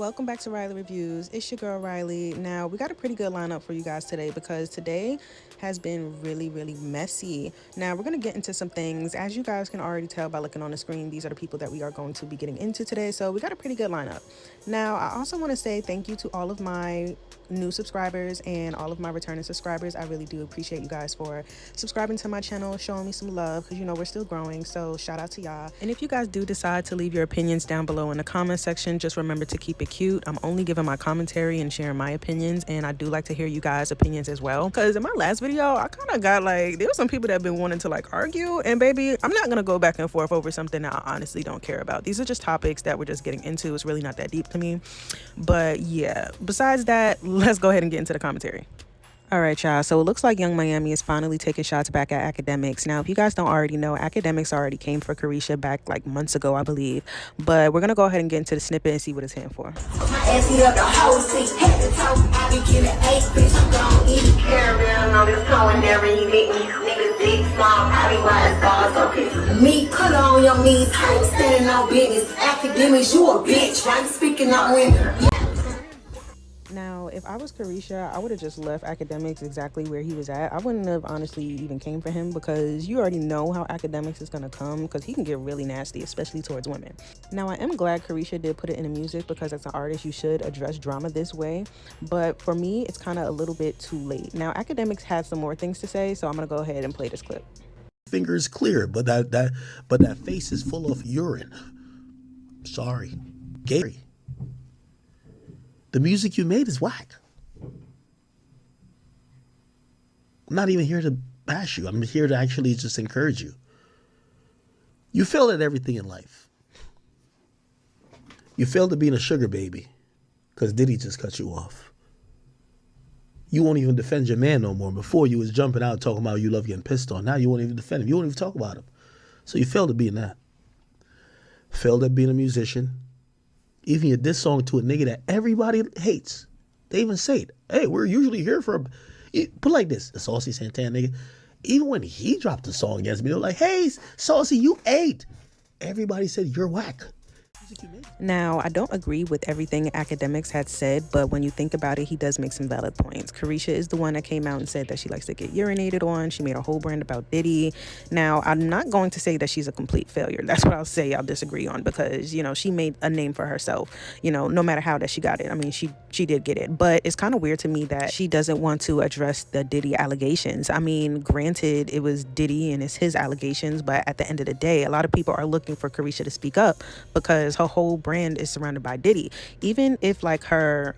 welcome back to Riley Reviews. It's your girl Riley. Now, we got a pretty good lineup for you guys today because today has been really messy. Now, we're going to get into some things. As you guys can already tell by looking on the screen, these are the people that we are going to be getting into today. So, we got a pretty good lineup. Now, I also want to say thank you to all of my new subscribers and all of my returning subscribers. I really do appreciate you guys for subscribing to my channel, showing me some love, because you know we're still growing. So shout out to y'all. And if you guys do decide to leave your opinions down below in the comment section, just remember to keep it cute. I'm only giving my commentary and sharing my opinions, and I do like to hear you guys' opinions as well, because in my last video I kind of got like, there were some people that have been wanting to like argue, and baby, I'm not gonna go back and forth over something that I honestly don't care about. These are just topics that we're just getting into. It's really not that deep to me. But yeah, besides that, let's go ahead and get into the commentary. All right, y'all. So it looks like YungMiami is finally taking shots back at Akademiks. Now, if you guys don't already know, Akademiks already came for Carisha back like months ago, I believe. But we're going to go ahead and get into the snippet and see what it's hitting for. Me, cut on your knees, I ain't standing no business. Akademiks, you a bitch, right? Speaking up women. Now, if I was Carisha, I would have just left Akademiks exactly where he was at. I wouldn't have honestly even came for him, because you already know how Akademiks is going to come, because he can get really nasty, especially towards women. Now, I am glad Carisha did put it in the music, because as an artist, you should address drama this way. But for me, it's kind of a little bit too late. Now, Akademiks had some more things to say, so I'm going to go ahead and play this clip. Fingers clear, but that face is full of urine. Sorry. Gary. The music you made is whack. I'm not even here to bash you. I'm here to actually just encourage you. You failed at everything in life. You failed at being a sugar baby because Diddy just cut you off. You won't even defend your man no more. Before, you was jumping out talking about you love getting pissed on. Now you won't even defend him. You won't even talk about him. So you failed at being that. Failed at being a musician. Even you diss song to a nigga that everybody hates. They even say it. Hey, we're usually here for put like this, the Saucy Santana nigga. Even when he dropped a song against me, they were like, hey, Saucy, you ate. Everybody said you're whack. Now, I don't agree with everything Akademiks had said, but when you think about it, he does make some valid points. Carisha is the one that came out and said that she likes to get urinated on. She made a whole brand about Diddy. Now, I'm not going to say that she's a complete failure. That's what I'll say I'll disagree on, because, you know, she made a name for herself, you know, no matter how that she got it. I mean, she did get it, but it's kind of weird to me that she doesn't want to address the Diddy allegations. I mean, granted, it was Diddy and it's his allegations, but at the end of the day, a lot of people are looking for Carisha to speak up, because her whole brand is surrounded by Diddy. Even if like her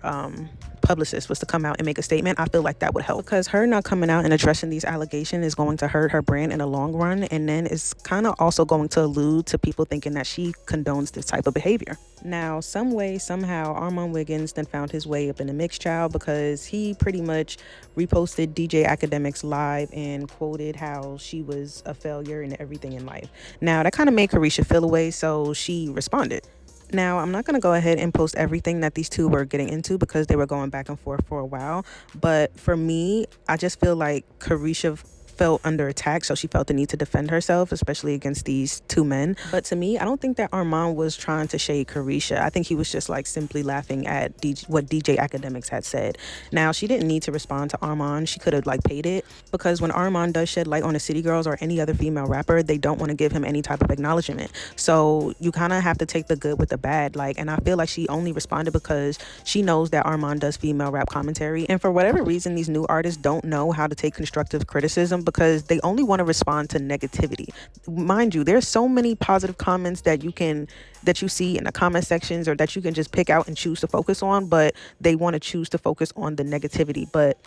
publicist was to come out and make a statement, I feel like that would help, because her not coming out and addressing these allegations is going to hurt her brand in the long run, and then it's kind of also going to allude to people thinking that she condones this type of behavior. Now, some way, somehow, Armon Wiggins then found his way up in the mix, child, because he pretty much reposted DJ Akademiks live and quoted how she was a failure and everything in life. Now, that kind of made Carisha feel away, so she responded. Now, I'm not going to go ahead and post everything that these two were getting into, because they were going back and forth for a while. But for me, I just feel like Carisha felt under attack, so she felt the need to defend herself, especially against these two men. But to me, I don't think that Armon was trying to shade Carisha. I think he was just like simply laughing at what DJ Akademiks had said. Now, she didn't need to respond to Armon. She could have like paid it, because when Armon does shed light on the City Girls or any other female rapper, they don't want to give him any type of acknowledgement. So you kind of have to take the good with the bad. Like, and I feel like she only responded because she knows that Armon does female rap commentary, and for whatever reason, these new artists don't know how to take constructive criticism, because they only want to respond to negativity. Mind you, there's so many positive comments that you see in the comment sections, or that you can just pick out and choose to focus on, but they want to choose to focus on the negativity. But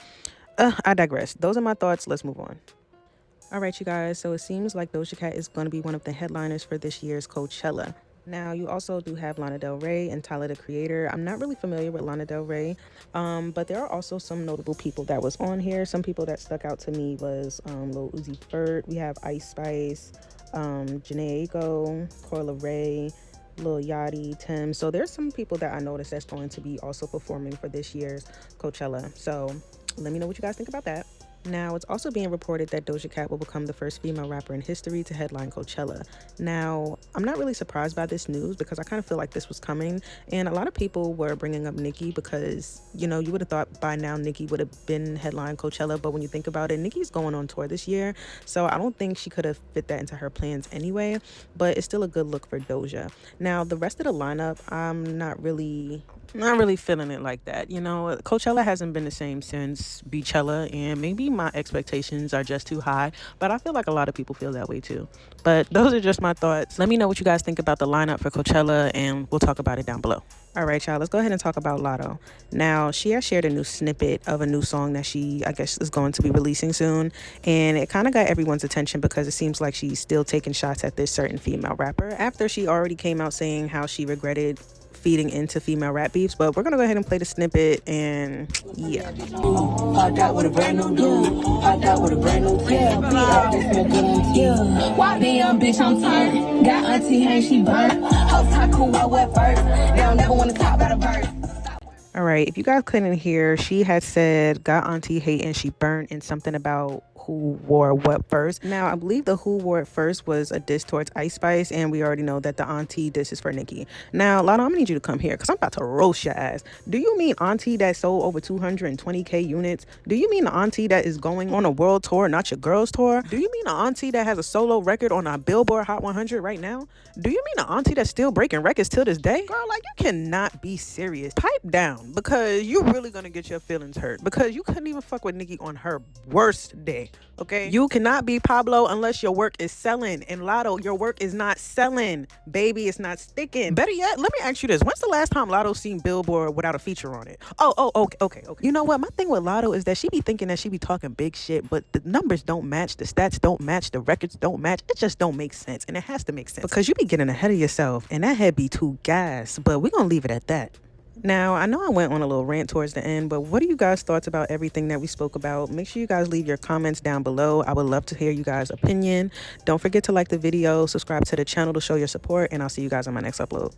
I digress. Those are my thoughts. Let's move on. All right, you guys. So it seems like Doja Cat is going to be one of the headliners for this year's Coachella. Now, you also do have Lana Del Rey and Tyler, the Creator. I'm not really familiar with Lana Del Rey, but there are also some notable people that was on here. Some people that stuck out to me was Lil Uzi Vert. We have Ice Spice, Janae Aiko, Corla Ray, Lil Yachty, Tim. So there's some people that I noticed that's going to be also performing for this year's Coachella. So let me know what you guys think about that. Now, it's also being reported that Doja Cat will become the first female rapper in history to headline Coachella. Now, I'm not really surprised by this news because I kind of feel like this was coming. And a lot of people were bringing up Nicki because, you know, you would have thought by now Nicki would have been headline Coachella. But when you think about it, Nicki's going on tour this year. So I don't think she could have fit that into her plans anyway. But it's still a good look for Doja. Now, the rest of the lineup, I'm not really feeling it like that. You know, Coachella hasn't been the same since Beachella, and maybe my expectations are just too high, but I feel like a lot of people feel that way too. But those are just my thoughts. Let me know what you guys think about the lineup for Coachella, and we'll talk about it down below. All right, y'all, let's go ahead and talk about Latto. Now, she has shared a new snippet of a new song that she, I guess, is going to be releasing soon. And it kind of got everyone's attention because it seems like she's still taking shots at this certain female rapper after she already came out saying how she regretted feeding into female rap beefs. But we're gonna go ahead and play the snippet, and yeah. Popped out with a brand new dude. Popped out with a brand new tail. Why be young bitch? I'm turned. Got auntie hand, she burnt. House talk cool, I wet first. They don't never want to talk about a verse. All right, if you guys couldn't hear, she had said got auntie hate and she burnt, and something about who wore what first. Now, I believe the who wore it first was a diss towards Ice Spice, and we already know that the auntie diss is for Nicki. Now, Latto, I'm gonna need you to come here because I'm about to roast your ass. Do you mean auntie that sold over 220K units? Do you mean the auntie that is going on a world tour, not your girls tour? Do you mean the auntie that has a solo record on a Billboard Hot 100 right now? Do you mean the auntie that's still breaking records till this day? Girl, like, you cannot be serious. Pipe down, because you really gonna get your feelings hurt, because you couldn't even fuck with Nicki on her worst day. Okay, you cannot be Pablo unless your work is selling. And Latto, your work is not selling, baby. It's not sticking. Better yet, let me ask you this: when's the last time Latto seen Billboard without a feature on it? Okay. You know what? My thing with Latto is that she be thinking that she be talking big shit, but the numbers don't match, the stats don't match, the records don't match. It just don't make sense, and it has to make sense because you be getting ahead of yourself, and that head be too gas. But we're gonna leave it at that. Now, I know I went on a little rant towards the end, but what are you guys' thoughts about everything that we spoke about? Make sure you guys leave your comments down below. I would love to hear you guys' opinion. Don't forget to like the video, subscribe to the channel to show your support, and I'll see you guys on my next upload.